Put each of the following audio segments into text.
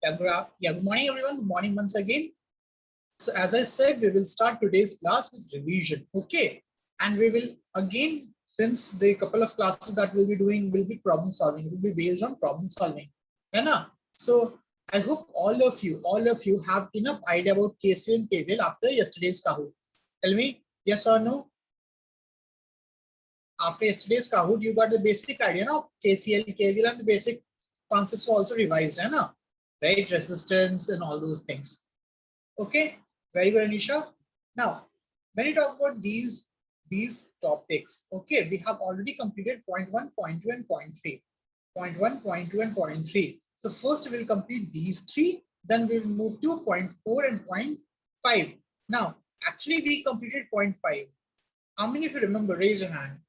Good morning, everyone. Good morning once again. So, as I said, we will start today's class with revision. Okay, and we will again, since the couple of classes that we'll be doing will be problem solving, it will be based on problem solving. Right? So, I hope all of you have enough idea about KCL and KVL after yesterday's Kahoot. Tell me, yes or no? After yesterday's Kahoot, you got the basic idea of KCL, KVL, and the basic concepts also revised, right? Resistance and all those things. Okay, very good, Anisha. Now, when you talk about these topics, okay, we have already completed point 1, point 2, and point 3. Point 1, point 2, and point 3. So first we will complete these three, then we will move to point 4 and point 5. Now, actually we completed point 5. How many of you remember? Raise your hand.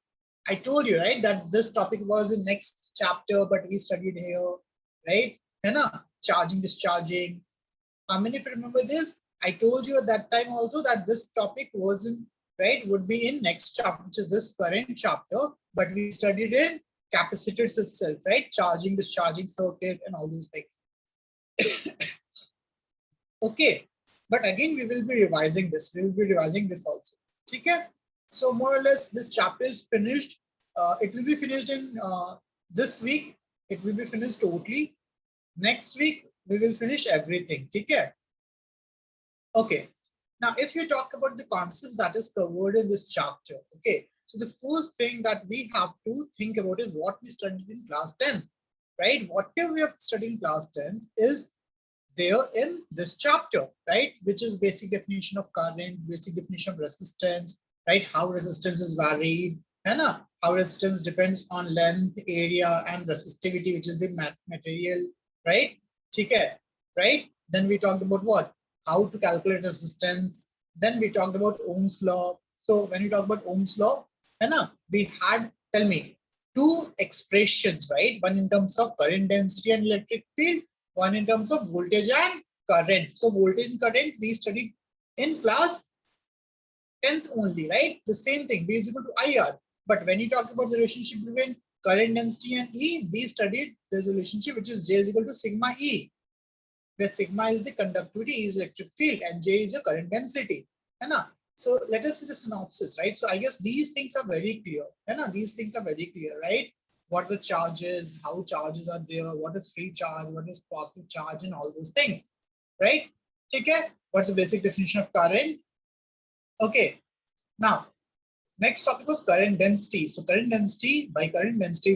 I told you, right, that this topic was in next chapter, but we studied here, right? Charging, discharging. How many of you remember this? I told you at that time also that this topic wasn't, right, would be in next chapter, which is this current chapter, but we studied in capacitors itself, right? Charging, discharging circuit, and all those things. Okay, but again, we will be revising this. We will be revising this also. Okay, so more or less, this chapter is finished. It will be finished in this week. It will be finished totally. Next week, we will finish everything. Okay. Okay. Now, if you talk about the concepts that is covered in this chapter, okay. So the first thing that we have to think about is what we studied in class 10, right? Whatever we have studied in class 10 is there in this chapter, right? Which is basic definition of current, basic definition of resistance, right? How resistance is varied, and how resistance depends on length, area, and resistivity, which is the material, right? Okay, right? Then we talked about what? How to calculate resistance. Then we talked about Ohm's law. So when we talk about Ohm's law, we had, tell me, two expressions, right? One in terms of current density and electric field, one in terms of voltage and current. So voltage and current we studied in class 10th only, right? The same thing, V is equal to IR. But when you talk about the relationship between current density and E, we studied this relationship which is J is equal to sigma E, where sigma is the conductivity, E is electric field, and J is the current density. So let us see the synopsis, right? So I guess these things are very clear. These things are very clear, right? What are the charges, how charges are there, what is free charge, what is positive charge, and all those things, right? Okay, what's the basic definition of current? Okay, now next topic was current density. So current density, by current density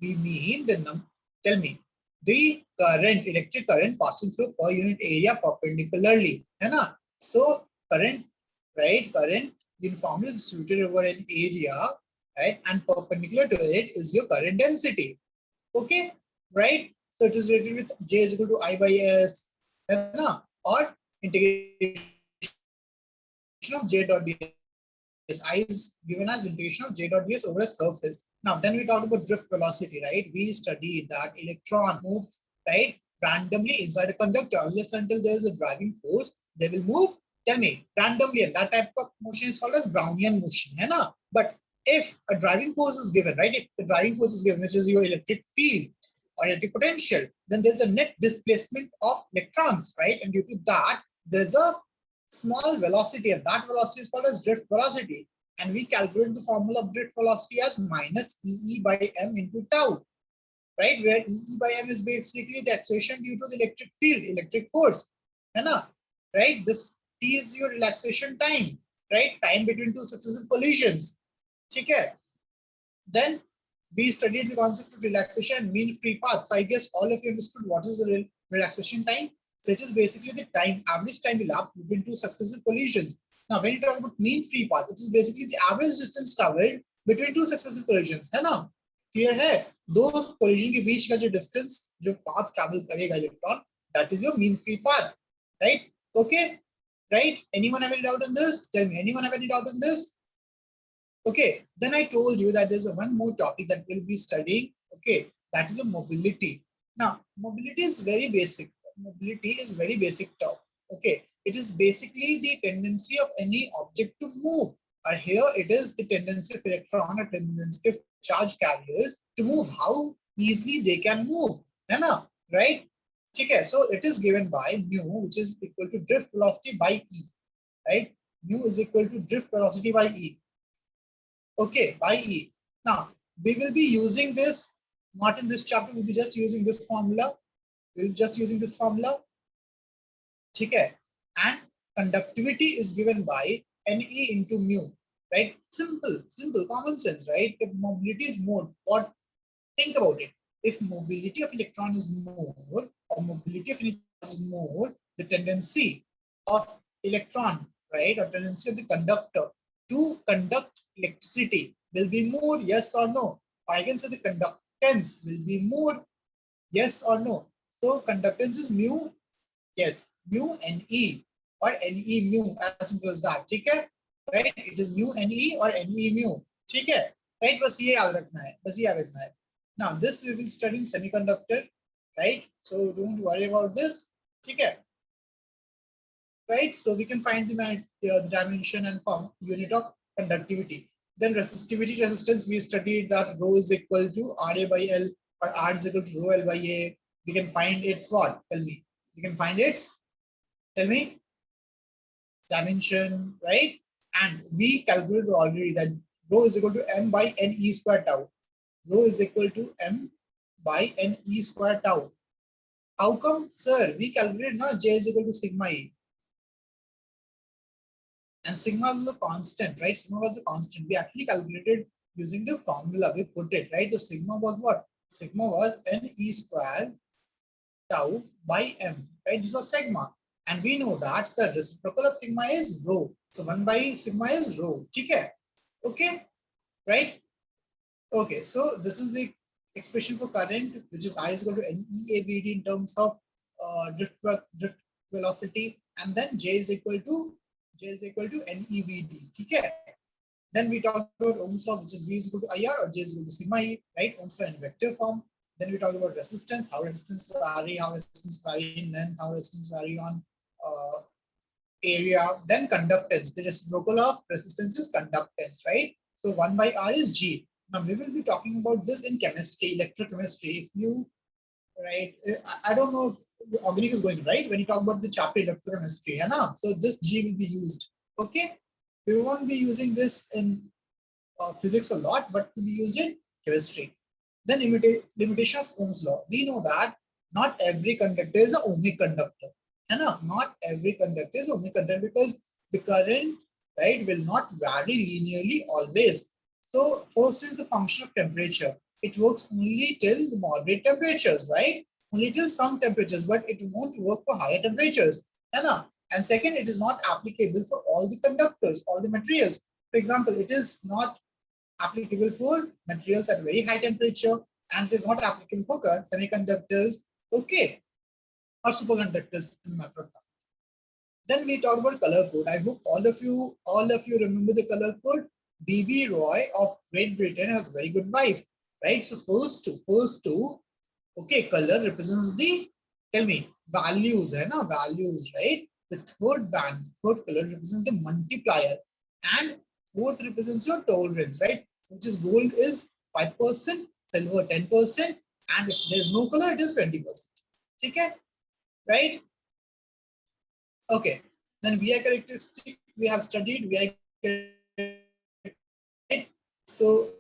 we mean the tell me the current, electric current passing through per unit area perpendicularly. So current, right? Current uniformly distributed over an area, right? And perpendicular to it is your current density. Okay, right? So it is related with J is equal to I by S, or integration of J dot ds. I is given as integration of J dot ds over a surface. Now, then we talked about drift velocity, right? We studied that electron moves, right, randomly inside a conductor unless until there is a driving force, they will move, tell me, randomly, and that type of motion is called as Brownian motion. But if a driving force is given, right, if the driving force is given, which is your electric field or electric potential, then there's a net displacement of electrons, right? And due to that, there's a small velocity, and that velocity is called as drift velocity. And we calculate the formula of drift velocity as minus EE by m into tau, right? Where EE by m is basically the acceleration due to the electric field, electric force. Right? This T is your relaxation time, right? Time between two successive collisions. Okay. Then we studied the concept of relaxation and mean free path. So I guess all of you understood what is the relaxation time. So it is basically the time, average time elapsed between two successive collisions. Now, when you talk about mean free path, it is basically the average distance traveled between two successive collisions. Clear है? Those collision के बीच का जो distance, जो path travel करेगा electron, that is your mean free path, right? Okay, right? Anyone have any doubt on this? Tell me, anyone have any doubt on this? Okay, then I told you that there's one more topic that we'll be studying. Okay, that is a mobility. Now, mobility is very basic. Mobility is very basic topic. Okay, it is basically the tendency of any object to move. Or here it is the tendency of electron or tendency of charge carriers to move. How easily they can move, right? ठीक है, so it is given by mu, which is equal to drift velocity by E, right? Mu is equal to drift velocity by E. Okay, by E. Now we will be using this, not in this chapter, we'll be just using this formula. We'll be just using this formula. Okay, and conductivity is given by Ne into mu, right? Simple, common sense, right? If mobility is more, what, think about it. If mobility of electron is more, or mobility of electron is more, the tendency of electron, right, or tendency of the conductor to conduct electricity will be more, yes or no? I can say the conductance will be more, yes or no? So conductance is mu, yes, mu Ne or Ne mu, as simple as that. ठीक है, right? It is mu Ne or Ne mu. ठीक है, right? बस ये याद रखना है, बस ये याद रखना है. Now this we will study in semiconductor, right? So don't worry about this. ठीक है, right? So we can find the dimension and form unit of conductivity. Then resistivity, resistance, we studied that rho is equal to Ra by L, or R is equal to rho L by A. We can find its what? Tell me. We can find its, tell me, dimension, right? And we calculated already that rho is equal to m by Ne square tau. Rho is equal to m by Ne square tau. How come, sir? We calculated now J is equal to sigma E. And sigma is a constant, right? Sigma was a constant. We actually calculated using the formula. We put it, right? The sigma was what? Sigma was Ne square tau by m, right? This was sigma. And we know that the reciprocal of sigma is rho. So 1 by sigma is rho. Okay? Okay? Right? Okay, so this is the expression for current, which is I is equal to NEAVD in terms of drift velocity, and then J is equal to NEVD. Okay? Then we talked about Ohm's law, which is V is equal to IR or J is equal to sigma E, right? Ohm's law in vector form. Then we talked about resistance, how resistance vary, how resistance vary in length, how resistance vary on area. Then conductance, the reciprocal of resistance is conductance, right? So 1 by R is G. Now we will be talking about this in chemistry, electrochemistry. If you, right, I don't know if organic is going, right? When you talk about the chapter electrochemistry, है so this G will be used. Okay, we won't be using this in physics a lot, but to be used in chemistry. Then limitation of Ohm's law. We know that not every conductor is an ohmic conductor. Not every conductor is ohmic conductor because the current, right, will not vary linearly always. So first is the function of temperature. It works only till the moderate temperatures, right? Only till some temperatures, but it won't work for higher temperatures. And second, it is not applicable for all the conductors, all the materials. For example, it is not applicable for materials at very high temperature, and it is not applicable for semiconductors, okay, or superconductors in the matter of fact. Then we talk about color code. I hope all of you remember the color code. B.B. Roy of Great Britain has a very good wife, right? So first two, okay, color represents the, tell me, values, values, right? The third color represents the multiplier, and fourth represents your tolerance, right? Which is gold is 5%, silver 10%, and if there's no color, it is 20%. Okay, right? Okay. Then VI characteristic we have studied. VI, right? So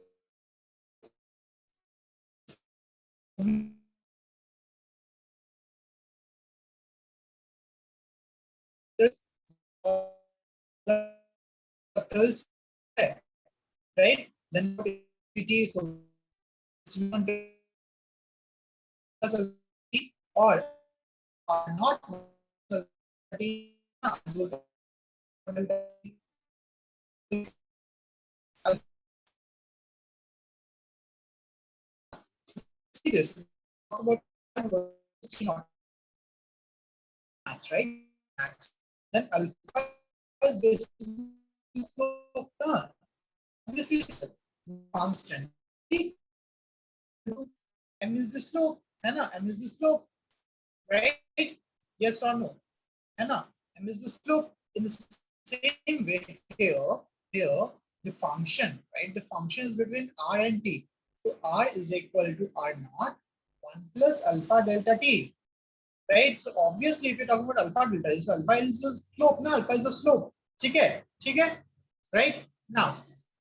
right? Then it is or not see this. Talk about maths, right? Maths. Then alpha is basically slope. Obviously, constant. M is the slope. M is the slope, right? Yes or no? M is the slope. In the same way, here the function, right? The function is between R and T. So R is equal to R naught 1 plus alpha delta T, right? So obviously, if you're talking about alpha delta, so alpha is a slope, no, alpha is a slope. Okay, right? Now,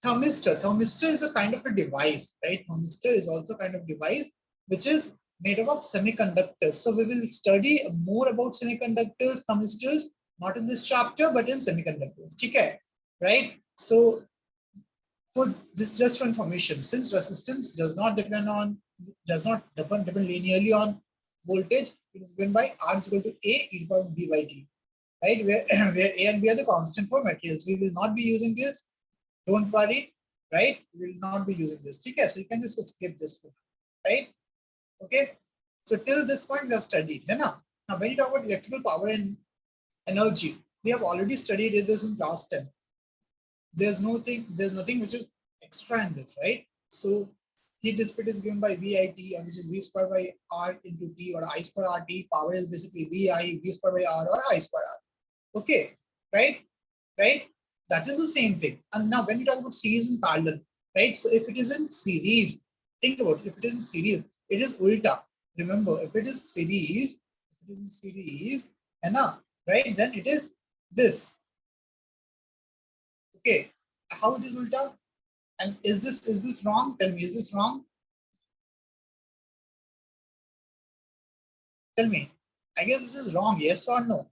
thermistor is a kind of a device, right? Thermistor is also kind of device which is made up of semiconductors. So we will study more about semiconductors, thermistors, not in this chapter, but in semiconductors. Okay, right? So for this, just for information, since resistance does not depend linearly on voltage, it is given by R is equal to A e to the power of B by T, right? Where where A and B are the constant for materials. We will not be using this. Don't worry, right? We will not be using this. Okay, so you can just skip this one, right? Okay. So till this point we have studied. Hai na? Now when you talk about electrical power and energy, we have already studied this in class 10. There's nothing which is extra in this, right? So heat dissipate is given by VIT, and which is V square by R into T, or I square RT. Power is basically V square by R, or I square R. Okay, right? Right? That is the same thing. And now when you talk about series and parallel, right? So if it is in series, think about it. If it is in series, it is ulta. Remember, if it is series, and right, then it is this. Okay, how it is ulta? And is this wrong? Tell me, is this wrong? Tell me. I guess this is wrong. Yes or no?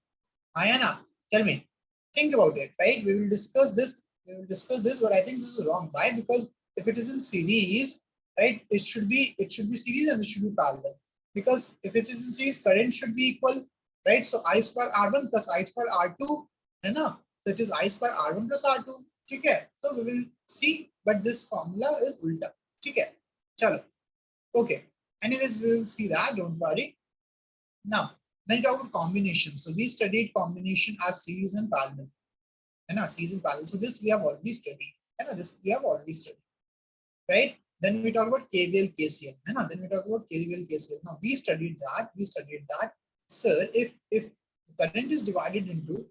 Ayana, tell me. Think about it, right? We will discuss this. But I think this is wrong. Why? Because if it is in series, right, it should be series and it should be parallel. Because if it is in series, current should be equal, right? So I square R1 plus I square R2, है ना? So it is I square R1 plus R2. Okay. So we will see, but this formula is ulta. Okay. Chalo. Okay. Anyways, we will see that. Don't worry. Now, when you talk about combination, so we studied combination as series and parallel. Series and parallel. So this we have already studied. This we have already studied, right? Then we talk about KVL, KCL. Then we talk about KVL, KCL. Now we studied that. Sir, if current is divided into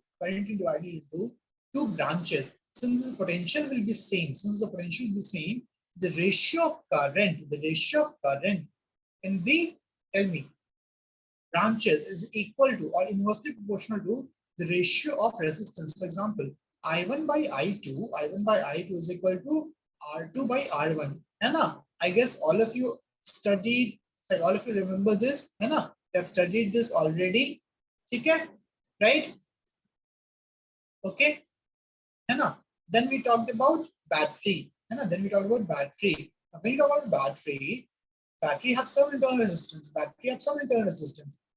two branches, since the potential will be same, the ratio of current in the, tell me, branches is equal to or inversely proportional to the ratio of resistance. For example, I1 by I2 is equal to R2 by R1. I guess all of you studied, like all of you remember this, you have studied this already. Okay, right? Okay, then we talked about battery. Then we talked about battery. Now, when you talk about battery have some internal resistance.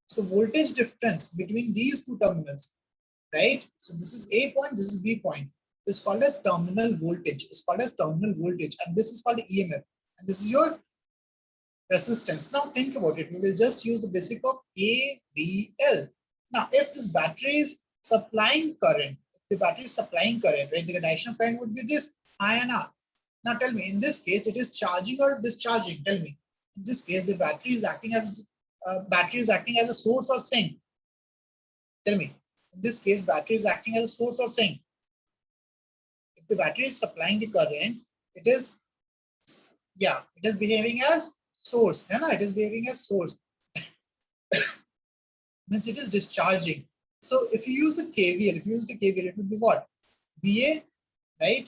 So voltage difference between these two terminals, right? So this is A point, this is B point. It's called as terminal voltage. And this is called EMF. And this is your resistance. Now think about it. We will just use the basic of KVL. Now, if this battery is supplying current, right? The direction of current would be this I and R. Now tell me, in this case, it is charging or discharging? Tell me. In this case, the battery is acting as a source or sink. Tell me. In this case, battery is acting as a source or sink. If the battery is supplying the current, it is behaving as source. It is behaving as source. Means it is discharging. So if you use the KVL, it would be what? VA, right?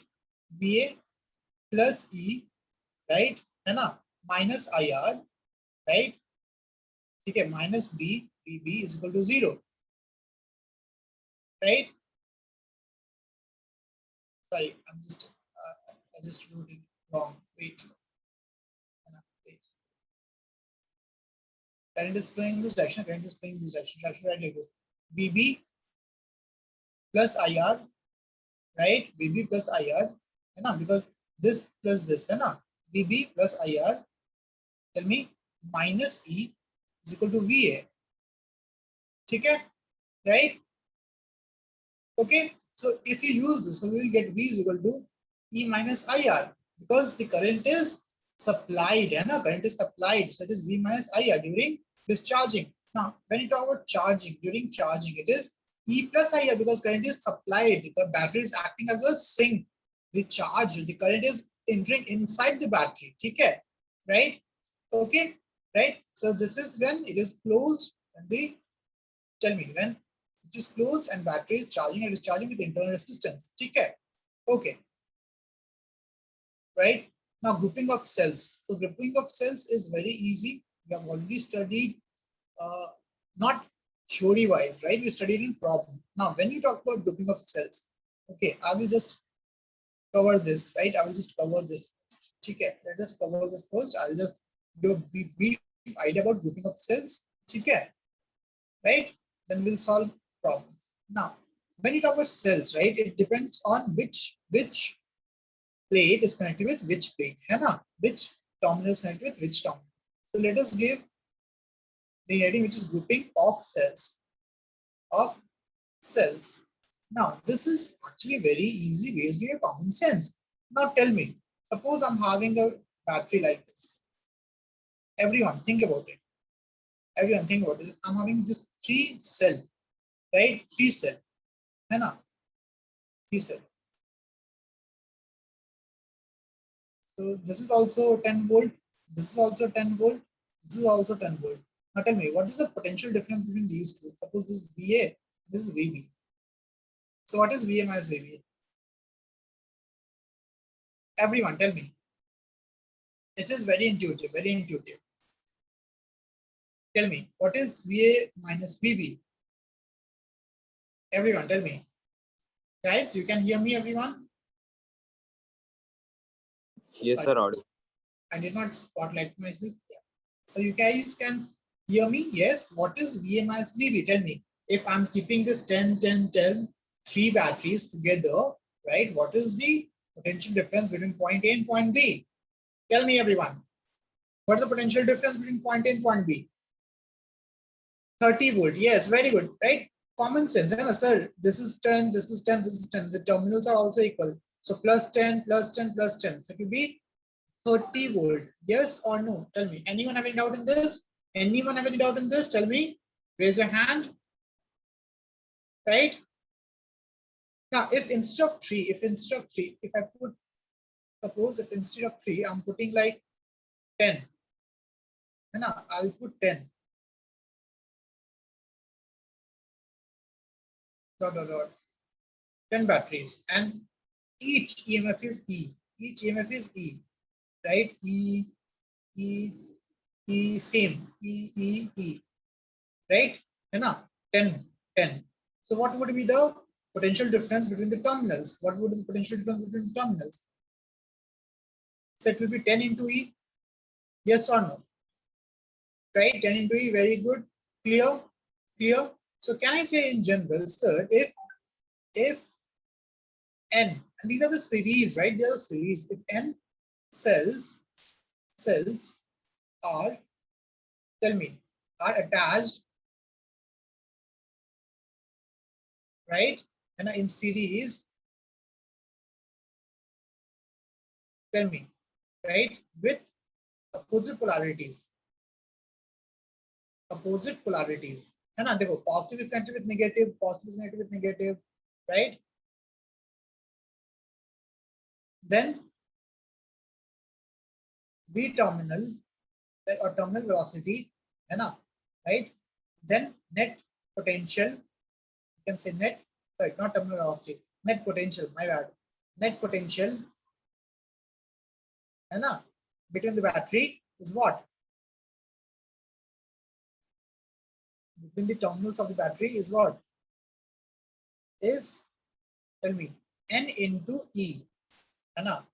VA plus E, right? Minus IR, right? Okay, minus B, VB is equal to 0, right? Sorry, I just wrote it wrong. Wait. Current is flowing in this direction. Right like this. VB plus IR, right? VB plus IR, because this plus this, VB plus IR. Tell me, minus E is equal to VA. Okay, right? Okay, so if you use this, so we will get V is equal to E minus IR, because the current is supplied, current is supplied, so that is V minus IR during discharging. Now, when you talk about charging, during charging, it is E plus IR, because current is supplied, the battery is acting as a sink. The current is entering inside the battery. Okay, right? Okay, right? So this is when it is closed, and the Tell me when it is closed and battery is charging and discharging with internal resistance. Okay. Okay. Right. Now grouping of cells. So grouping of cells is very easy. We have already studied, not theory wise, right? We studied in problem. Now, when you talk about grouping of cells, okay, I will just cover this, right? I will just cover this first. Okay, let us cover this first. I'll just do a brief idea about grouping of cells. Okay, right? Then we'll solve problems. Now, when you talk about cells, right, it depends on which plate is connected with which plate, है ना? Which terminal is connected with which terminal. So let us give the heading which is grouping of cells. Of cells. Now, this is actually very easy based on your common sense. Now tell me, suppose I'm having a battery like this. Everyone think about it. Everyone think about it. I'm having this 3 cell, right? 3 cell. है ना? 3 cell. So this is also 10 volt. This is also 10 volt. This is also 10 volt. Now tell me, what is the potential difference between these two? Suppose this is VA, this is VB. So what is VA minus VB? Everyone tell me. It is very intuitive, very intuitive. Tell me, what is VA minus VB? Everyone, tell me. Guys, you can hear me, everyone? Yes, sir, audible. I did not spotlight my this. Yeah. So you guys can hear me? Yes. What is VA minus VB? Tell me. If I'm keeping this 10, 10, 10, 3 batteries together, right? What is the potential difference between point A and point B? Tell me, everyone. What's the potential difference between point A and point B? 30 volt. Yes, very good, right? Common sense, you know, sir. This is 10, this is 10, this is 10. The terminals are also equal. So plus 10, plus 10, plus 10. So it will be 30 volt. Yes or no? Tell me. Anyone have any doubt in this? Anyone have any doubt in this? Tell me. Raise your hand. Right? Now, if instead of 3, if I put, suppose if instead of 3, I'm putting like 10. Now, I'll put 10. Dot, dot, dot. 10 batteries. And each EMF is E. Each EMF is E. Right? E, E, E, same. E, E, E. Right? 10, 10. So what would be the potential difference between the terminals? What would be the potential difference between the terminals? So it will be 10 into E. Yes or no? Right? 10 into E. Very good. Clear? Clear? So can I say in general, sir, if N, and these are the series, right? They are the series. If N cells are, tell me, are attached, right? And in series, tell me, right? With opposite polarities. Opposite polarities. है ना? देखो, positive is connected with negative, positive is connected with negative, right? Then V terminal or terminal velocity, है ना? Right? Then net potential, you can say net, sorry, not terminal velocity, net potential, my bad. Net potential, है ना? Between the battery is what? Between the terminals of the battery is what? Is, tell me, N into E, है ना?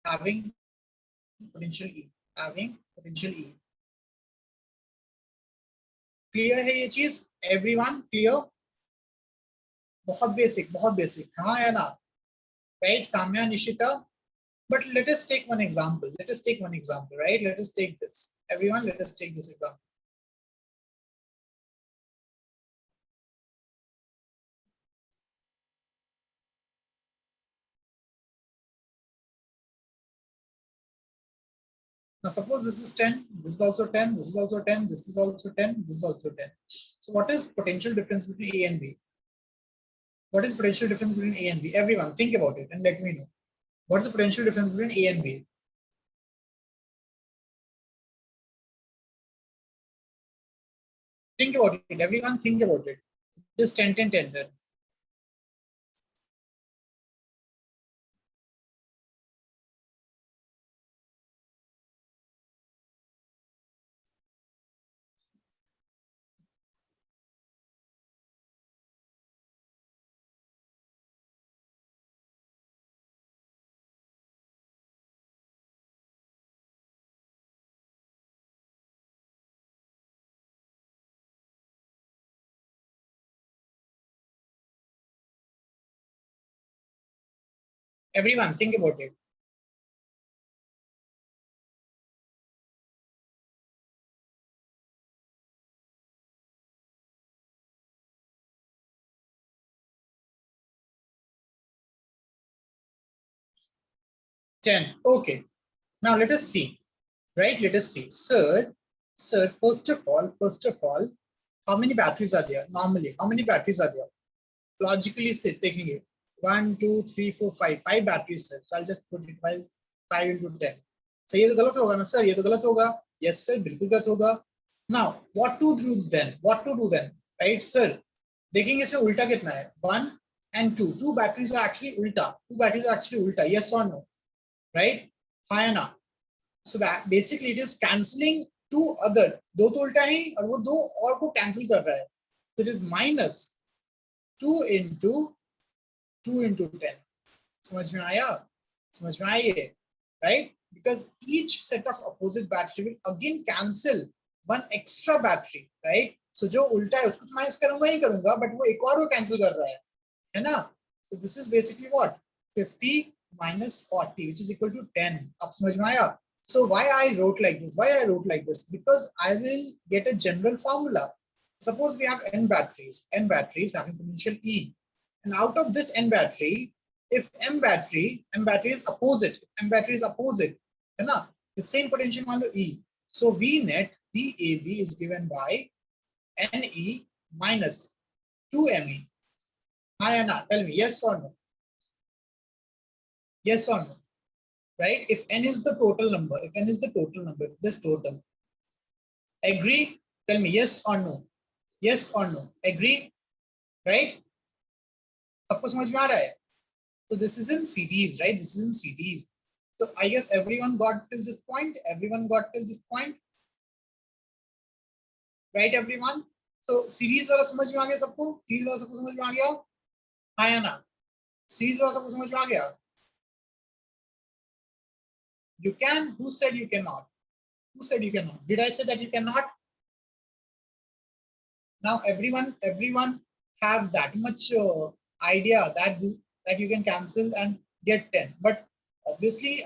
Having potential E, having potential E. Clear है ये चीज? Everyone clear? बहुत basic हाँ है ना? Right Samya Nishita? But let us take one example. Let us take one example, right? Let us take this. Everyone, let us take this example. Now, suppose this is 10, this is also 10, this is also 10, this is also 10, this is also 10. So what is potential difference between A and B? What is potential difference between A and B? Everyone, think about it and let me know. What is the potential difference between A and B? Think about it. Everyone think about it. Just 10, 10, 10, 10. Everyone think about it. Ten. Okay. Now let us see. Right? Let us see. Sir, first of all, how many batteries are there? Normally, how many batteries are there? Logically taking it. 1, 2, 3, 4, 5. 5 batteries, sir. So I'll just put it by 5 into 10. So ये तो गलत होगा ना sir, ये तो गलत होगा. Yes sir, बिल्कुल गलत होगा. Now, what to do then? What to do then? Right, sir? देखेंगे इसमें उल्टा कितना है? 1 and 2. Two batteries are actually ulta. Two batteries are actually ulta. Yes or no? Right? हाँ या ना? So that basically it is cancelling two other. दो तो उल्टा है और वो दो और को cancel कर रहा है. So it is minus 2 into 10. समझ में आया? समझ में आइए? Right? Because each set of opposite battery will again cancel one extra battery, right? So जो उल्टा है उसको तो माइनस करूंगा ही करूंगा, but वो एक और को cancel कर रहा है ना? So this is basically what? 50 minus 40, which is equal to 10. अब समझ में आया? So why I wrote like this? Why I wrote like this? Because I will get a general formula. Suppose we have n batteries having potential E, and out of this n battery, if m battery is opposite, है ना? With same potential मान लो E. So V net VAB is given by NE minus 2ME. हाँ या ना? Tell me yes or no? Yes or no? Right? If n is the total number, this total. Agree? Tell me yes or no? Yes or no? Agree? Right? सबको समझ में आ रहा है? So this is in series, right? This is in series. So I guess everyone got till this point. Right, everyone? So series वाला समझ में आ गया सबको? Series वाला सबको समझ में आ गया? हाँ या ना? Series वाला सबको समझ में आ गया? You can. Who said you cannot? Who said you cannot? Did I say that you cannot? Now everyone have that much idea that you can cancel and get 10. But obviously,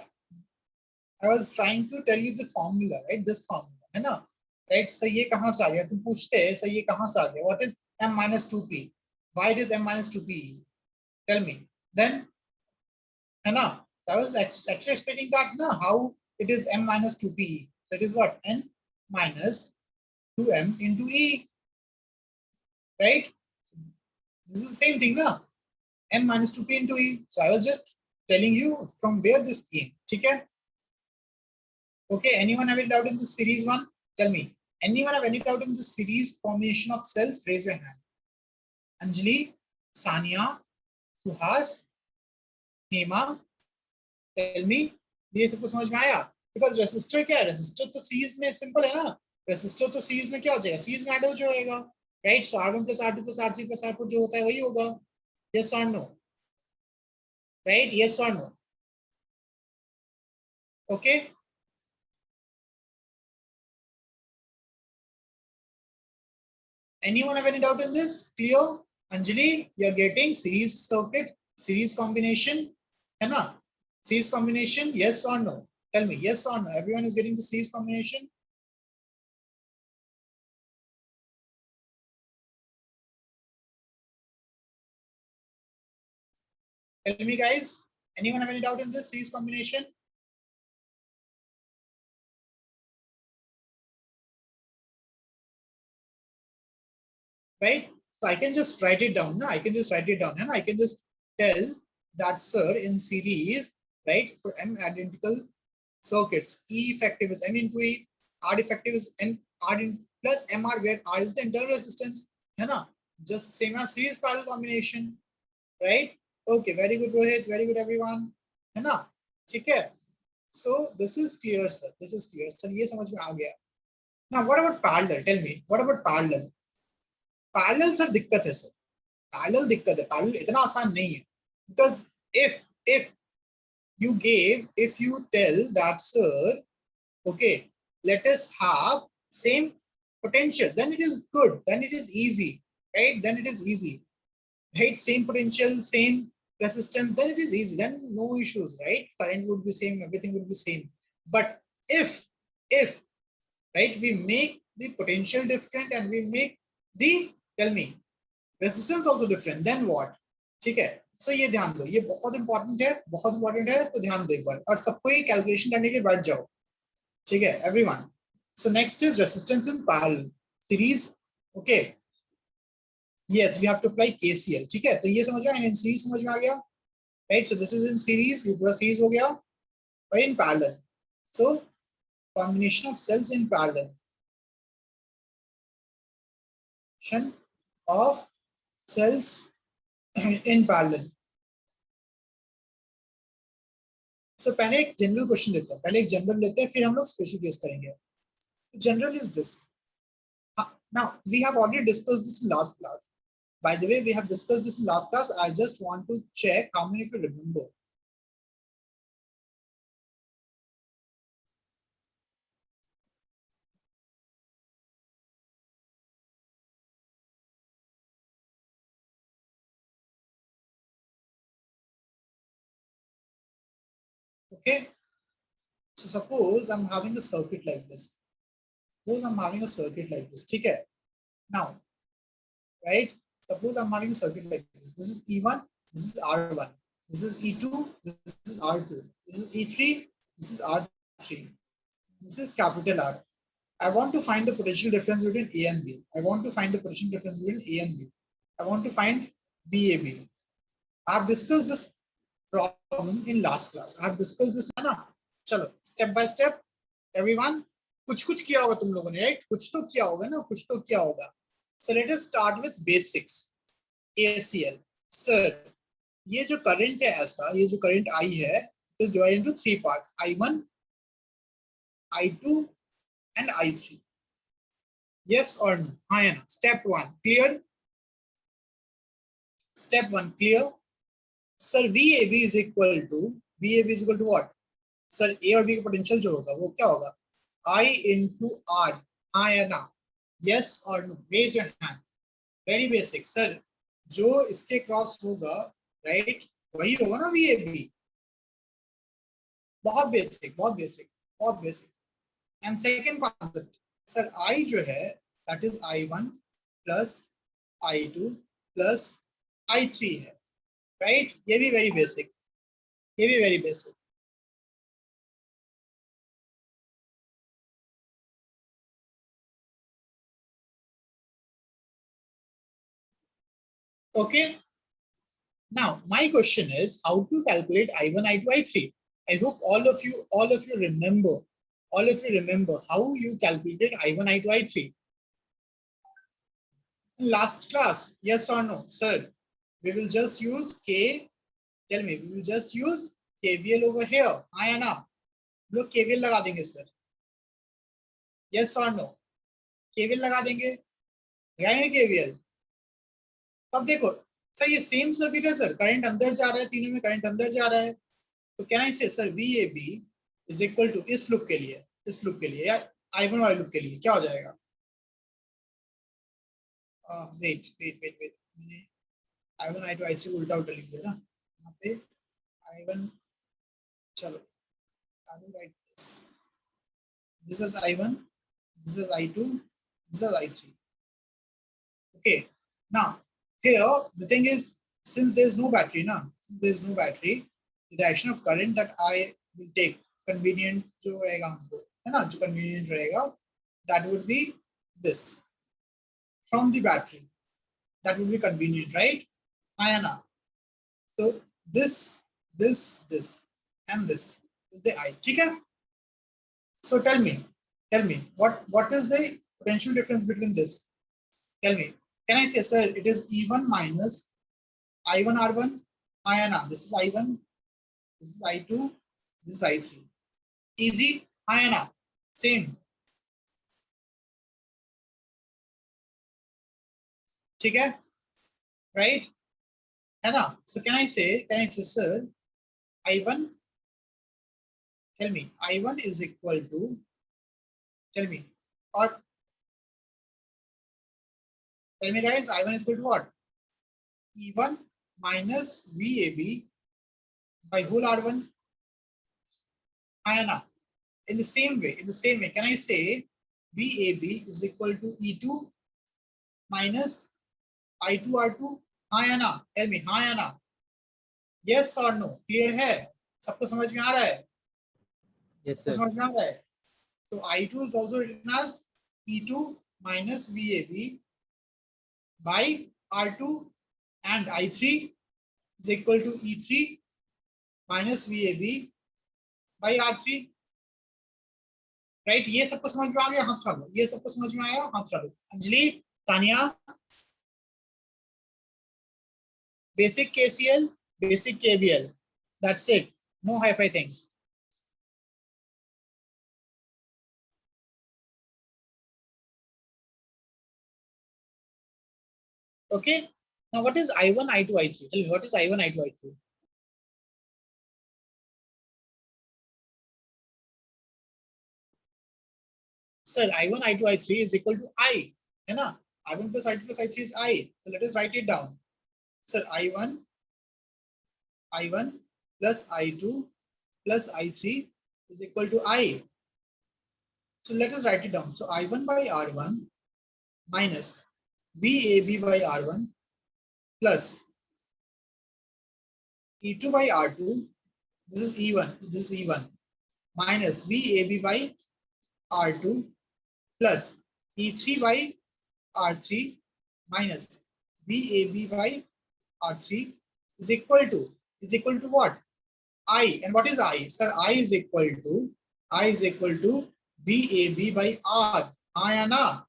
I was trying to tell you the formula, right? This formula, है ना? Right? So ये कहाँ से आ गया? तुम पूछते हैं, so ये कहाँ से आ गया? What is m minus 2p? Why it is m minus 2p? Tell me. Then, है ना? So I was actually explaining that now how it is m minus 2p. So it is what? N minus 2m into e. Right? This is the same thing now. M minus 2p into e. So I was just telling you from where this came. Okay? Okay, anyone have any doubt in this series one? Tell me. Anyone have any doubt in this series combination of cells? Raise your hand. Anjali, Sania, Suhas, Hema, tell me. ये सबको समझ में आया? Because resistor क्या है? Resistor तो series में simple है ना? Resistor तो series में क्या हो जाएगा? Series में add हो जाएगा, right? So R1 plus R2 plus R3 plus R4 जो होता है वही होगा. Yes or no? Right? Yes or no? Okay. Anyone have any doubt in this? Clear? Anjali, you're getting series circuit, series combination, है ना? Series combination, yes or no? Tell me, yes or no? Everyone is getting the series combination? Tell me, guys. Anyone have any doubt in this series combination? Right? So I can just write it down. No? I can just write it down, and I can just tell that, sir, in series, right, for m identical circuits, E effective is m into E, R effective is n, R in plus MR, where R is the internal resistance, है ना? Just same as series parallel combination, right? Okay, very good Rohit, very good everyone, है ना? ठीक है? So this is clear sir, this is clear sir, ये समझ में आ गया. Now what about parallel? Tell me, what about parallel? Parallel sir दिक्कत है sir, parallel दिक्कत है, parallel इतना आसान नहीं है, because if you tell that sir, okay, let us have same potential, then it is good, then it is easy, right? Then it is easy, right? Same potential, same resistance, then it is easy, then no issues, right? Current would be same, everything would be same. But if right, we make the potential different and we make the, tell me, resistance also different, then what? ठीक है? So ये ध्यान दो, ये बहुत important है, बहुत important है, तो ध्यान दो एक बार, और सबको ये कैलकुलेशन करने के लिए बैठ जाओ, ठीक है everyone? So next is resistance in parallel series. Okay, yes, we have to apply KCL, ठीक है? तो ये समझ में, in series समझ में आ गया, right? So this is in series, ये पूरा series हो गया, और in parallel, so combination of cells in parallel, of cells in parallel. So पहले एक जनरल क्वेश्चन लेते हैं, पहले एक जनरल लेते हैं, फिर हम लोग स्पेशल केस करेंगे. General is this. Now we have already discussed this in last class. By the way, we have discussed this in last class. I just want to check how many of you remember. Okay. So suppose I'm having a circuit like this. Suppose I'm having a circuit like this. Okay. Now, right? Suppose I'm having a circuit like this. This is E1. This is R1. This is E2. This is R2. This is E3. This is R3. This is capital R. I want to find the potential difference between A and B. I want to find the potential difference between A and B. I want to find VAB. I have discussed this problem in last class. I have discussed this, है ना? चलो step by step, everyone. कुछ किया होगा तुम लोगों ने, right? कुछ तो किया होगा ना, कुछ तो किया होगा. So let us start with basics. ACL. Sir, ये जो current है ऐसा, ये जो current I है, is divided into three parts: I1, I2, and I3. Yes or no? हाँ या ना? Step 1 clear. Step 1 clear. Sir, VAB is equal to what? Sir, A और B का potential जो होगा वो क्या होगा? I into R. हाँ या ना? Yes or no? Raise your hand. Very basic. Sir, जो इसके क्रॉस होगा, right? वही होगा ना VAB. बहुत बेसिक, बहुत बेसिक, बहुत basic. And second concept, sir, I जो है, that is I1 plus I2 plus I3 है, right? ये भी very basic, ये भी very basic. Okay. Now my question is how to calculate I1, I2, I3. I hope all of you remember how you calculated I1, I2, I3. In last class, yes or no? Sir, we will just use K. Tell me, we will just use KVL over here. हाँ या ना? लोग KVL लगा देंगे sir. Yes or no? KVL लगा देंगे, लगाएंगे KVL. तब देखो सर, ये सेम सर्किट है सर, करंट अंदर जा रहा है, तीनों में करंट अंदर जा रहा है, तो can I say sir VAB is equal to, इस लूप के लिए या I1 वाले लूप के लिए क्या हो जाएगा? वेट, मैंने I1, I2, I3 उल्टा लिख दिया ना यहाँ पे. I1, चलो I will write this. This is I1, this is I2, this is I3. Okay, now here the thing is, since there is no battery now, the direction of current that I will take, convenient जो रहेगा हमको, है ना, जो convenient रहेगा, that would be this from the battery. That would be convenient, right? हाँ या ना? So this, and this is the I. ठीक है? So tell me, what is the potential difference between this? Tell me. Can I say, sir, it is E1 minus I1 R1? Ayana. This is I1. This is I2. This is I3. Easy. Ayana. Same. ठीक है? Right? है ना? So can I say, sir, I1, tell me, I1 is equal to, tell me, or tell me guys, I1 is equal to what? E1 minus VAB by whole R1. Ayana. In the same way, can I say VAB is equal to E2 minus I2 R2? Ayana. Tell me, Ayana. Yes or no? Clear है? सबको समझ में आ रहा है? Yes, sir. समझ में आ रहा है? So I2 is also written as E2 minus VAB by R2, and I3 is equal to E3 minus VAB by R3. Right? ये सबको समझ में आ गया? हाथ उठा लो. ये सबको समझ में आया? हाथ उठा लो. Anjali, Tania, basic KCL, basic KVL. That's it. No hi-fi things. Okay. Now what is I1, I2, I3? Tell me, what is I1, I2, I3? Sir, I1, I2, I3 is equal to I. है ना? I1 plus I2 plus I3 is I. So let us write it down. Sir, I1 plus I2 plus I3 is equal to I. So let us write it down. So I1 by R1 minus VAB by R1 plus E2 by R2. This is E1. This is E1 minus VAB by R2 plus E3 by R3 minus VAB by R3 is equal to what? I. And what is I? Sir, I is equal to VAB by R. Ayana.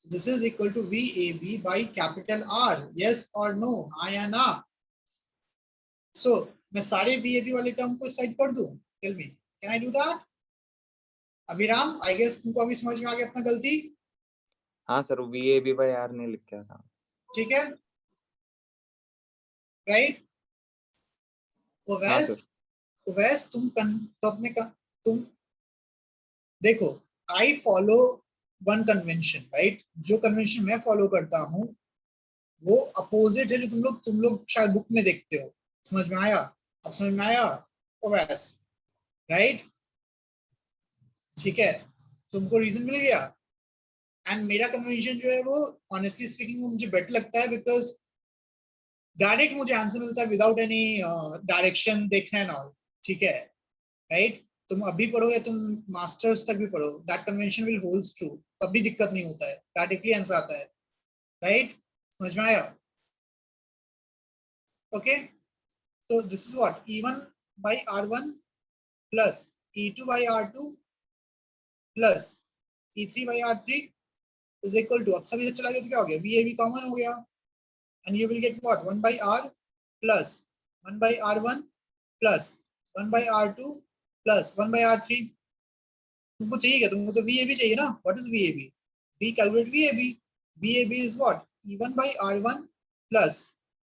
This is equal to VAB by capital R. Yes or no? Ayana. So मैं सारे VAB वाले term को side कर दूं? Tell me, can I do that? Abhiram, I guess तुमको अभी समझ में आ गया अपना गलती? हाँ सर, VAB by R नहीं लिखा था. ठीक है? Right? वैस तुम तो अपने का तुम देखो, I follow one convention, right? जो कन्वेंशन मैं फॉलो करता हूँ वो अपोजिट है जो तुम लोग शायद बुक में देखते हो. समझ में आया? अब समझ में आया? वैस राइट? ठीक है, तुमको रीजन मिल गया. एंड मेरा कन्वेंशन जो है वो ऑनेस्टली स्पीकिंग मुझे बेटर लगता है बिकॉज डायरेक्ट मुझे आंसर मिलता है विदाउट एनी डायरेक्शन देखना है ना. ठीक है, राइट? तुम अभी पढ़ो या तुम मास्टर्स तक भी पढ़ो, that convention will holds true. तब भी दिक्कत नहीं होता है, डायरेक्टली आंसर आता है. राइट? समझ में आया? Okay, so this is what E1 by R1 plus E2 by R2 plus E3 by R3 is equal to, अब सब इधर चला गया तो क्या हो गया? VAB कॉमन हो गया and you will get what? 1 by R plus 1 by R1 plus 1 by R2 plus 1 by R3. तुमको चाहिए क्या? तुमको तो VAB चाहिए ना. What is VAB? We calculate VAB. VAB is what? E1 by R1 plus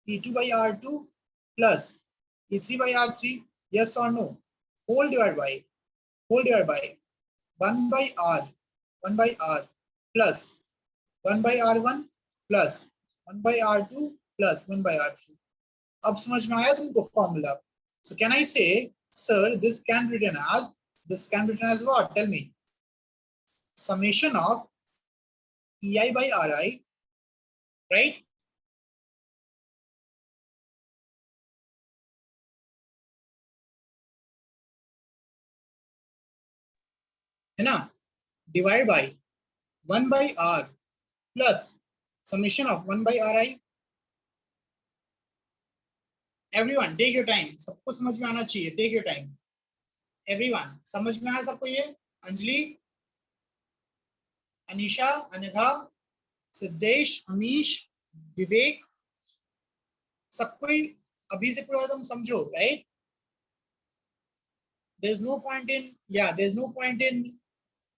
E2 by R2 plus E3 by R3. Yes or no? Whole divided by 1 by R plus 1 by R1 plus 1 by R2 plus 1 by R3. अब समझ में आया तुमको formula? So can I say, sir, this can be written as what? Tell me. Summation of EI by RI, right? है ना? Divide by 1 by R plus summation of 1 by RI. Everyone, take your time. सबको समझ में आना चाहिए. Take your time. Everyone, समझ में आ सबको ये? अंजलि, अनिशा, अनघा, सिद्धेश, अमीश, विवेक, सब कोई अभी से पूरा तुम समझो, right? there's no point in there's no point in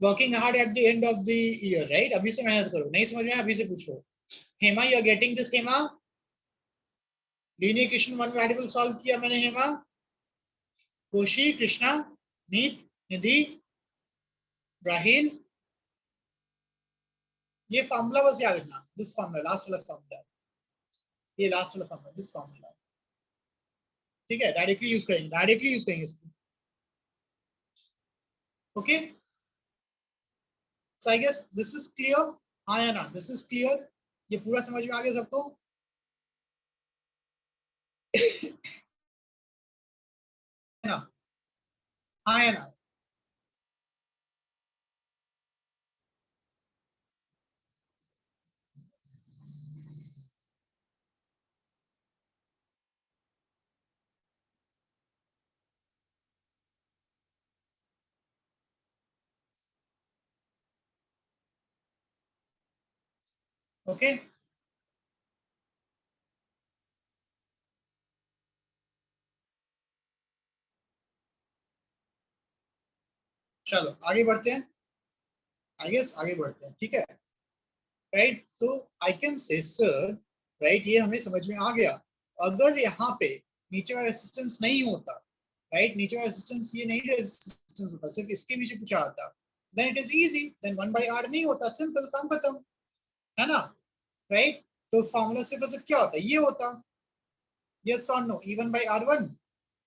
working hard at the end of the year, right? अभी से मेहनत करो, नहीं समझ में अभी से पूछो. Hema, you are getting this? Hema, linear equation one variable solve किया मैंने. हेमा, कोशी, कृष्णा, नीत, निधि, राहिल, ये फॉर्मूला बस याद रखना. दिस फॉर्मूला, लास्ट वाला फॉर्मूला, ये लास्ट वाला फॉर्मूला, दिस फॉर्मूला, ठीक है? डायरेक्टली यूज करेंगे इसको. Okay, so I guess this is clear. हाँ या ना? This is clear? ये पूरा समझ में आ गया सबको? ना? हाँ या ना? ओके, चलो आगे बढ़ते हैं. आई गेस आगे बढ़ते हैं, ठीक है? राइट, तो I can say sir, right, ये हमें समझ में आ गया. अगर यहाँ पे नीचे वाला रेजिस्टेंस नहीं होता, राइट, नीचे वाला रेजिस्टेंस ये नहीं रेजिस्टेंस होता, सिर्फ इसके नीचे पूछा आता, then it is easy, then 1/r नहीं होता, सिंपल, काम खत्म, है ना? राइट, तो फॉर्मूला सिर्फ और सिर्फ क्या होता है? ये होता. Yes or no? E1 by R1.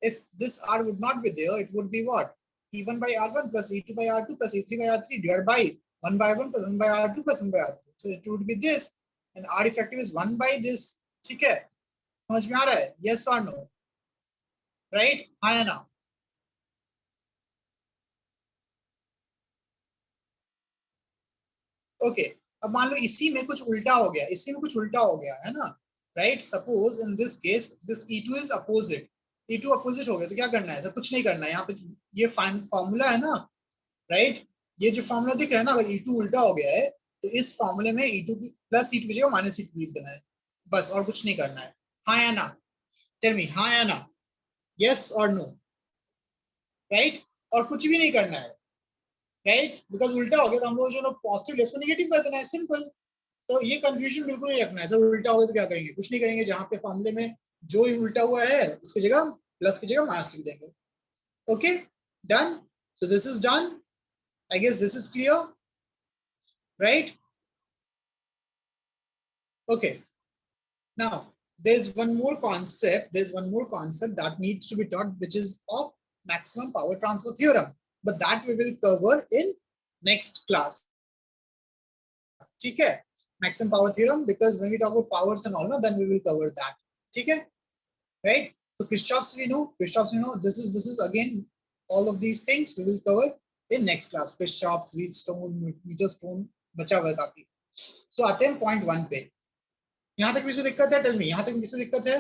If this R would not be there, it would be what? E1 by R1 plus E2 by R2 plus E3 by R3 divided by 1 by 1 plus 1 by R2 plus 1 by R3. So it would be this, and R effective is 1 by this. ठीक है? समझ में आ रहा है? Yes or no? Right? हाँ या ना? Okay, अब मान लो इसी में कुछ उल्टा हो गया, इसी में कुछ उल्टा हो गया, है ना? Right, suppose in this case this E2 is opposite, E2 opposite हो गया, तो क्या करना है? सर कुछ नहीं करना है. यहाँ पे ये फॉर्मूला है ना, राइट, ये जो फॉर्मूला दिख रहा है ना, अगर E2 उल्टा हो गया है तो इस फॉर्मूले में E2 की प्लस E2 की जगह माइनस E2 लिख देना है, बस, और कुछ नहीं करना है. हाँ या ना? टेल मी, हाँ या ना? यस और नो? राइट, और कुछ भी नहीं करना है, राइट, बिकॉज उल्टा हो गया तो हम लोग जो पॉजिटिव लेस को नेगेटिव कर देना है, सिंपल. तो ये कंफ्यूजन बिल्कुल नहीं रखना है. सर उल्टा होगा तो क्या करेंगे? कुछ नहीं करेंगे, जहां पे फॉर्मूले में जो उल्टा हुआ है उसकी जगह प्लस की जगह माइनस लिख देंगे. Okay, done. So this is done. I guess this is clear, right? Okay, now there's one more concept that needs to be taught, which is of maximum power transfer theorem, but that we will cover in next class. ठीक है? Maximum power theorem, because when we talk about powers and all, then we will cover that. ठीक है? Right? So Kirchhoff's we know. This is again all of these things we will cover in next class. Kirchhoff's, Wheatstone, Meterstone, बचा हुआ है काफी. So आते हैं point 1 पे. यहाँ तक किसी को दिक्कत है? टेल मी, यहाँ तक किसी को दिक्कत है?